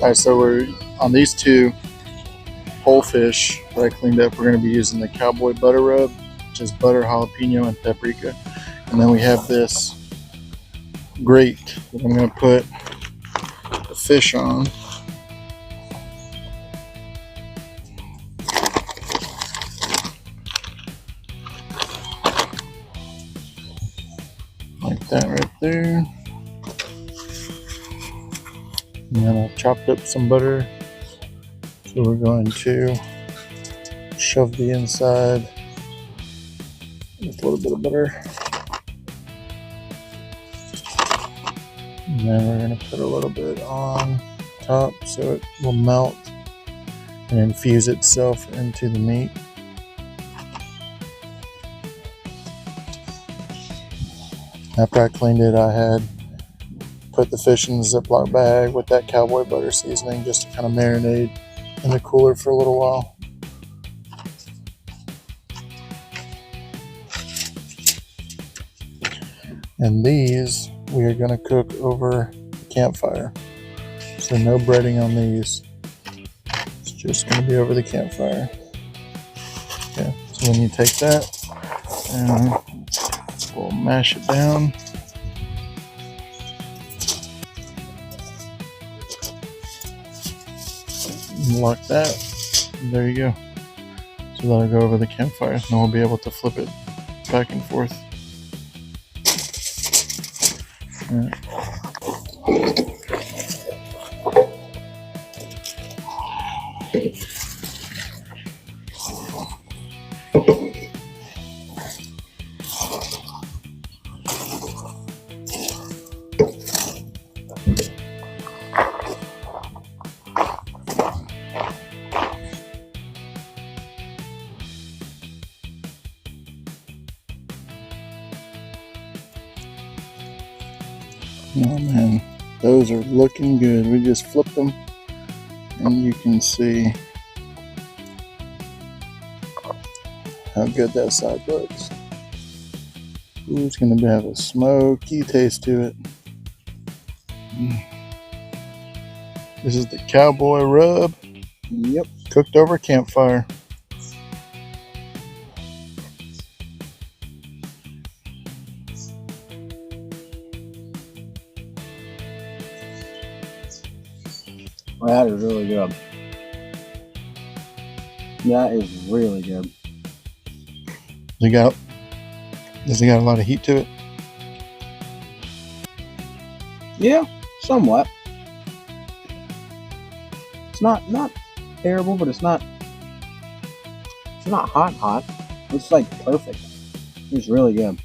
Alright, so we're on these two whole fish that I cleaned up. We're going to be using the Cowboy Butter Rub, which is butter, jalapeno, and paprika. And then we have this grate that I'm going to put the fish on. Like that right there. And then I chopped up some butter. So we're going to shove the inside with a little bit of butter. And then we're going to put a little bit on top so it will melt and infuse itself into the meat. After I cleaned it, I had put the fish in the Ziploc bag with that cowboy butter seasoning just to kind of marinate in the cooler for a little while. And these we are going to cook over the campfire. So no breading on these. It's just going to be over the campfire. Okay, so then you take that and we'll mash it down. Lock that. And there you go. So that'll go over the campfire, and we'll be able to flip it back and forth. All right. Oh man, those are looking good. We just flipped them and you can see how good that side looks. Ooh, it's going to have a smoky taste to it. This is the Cowboy Rub. Yep, cooked over campfire. Well, that is really good. That is really good. Does it got a lot of heat to it? Yeah, somewhat. It's not terrible, but it's not hot. It's like perfect. It's really good.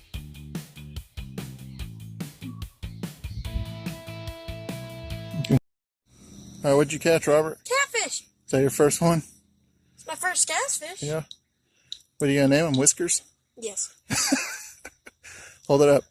All right, what'd you catch, Robert? Catfish. Is that your first one? It's my first catfish. Yeah. What are you gonna name him? Whiskers? Yes. Hold it up.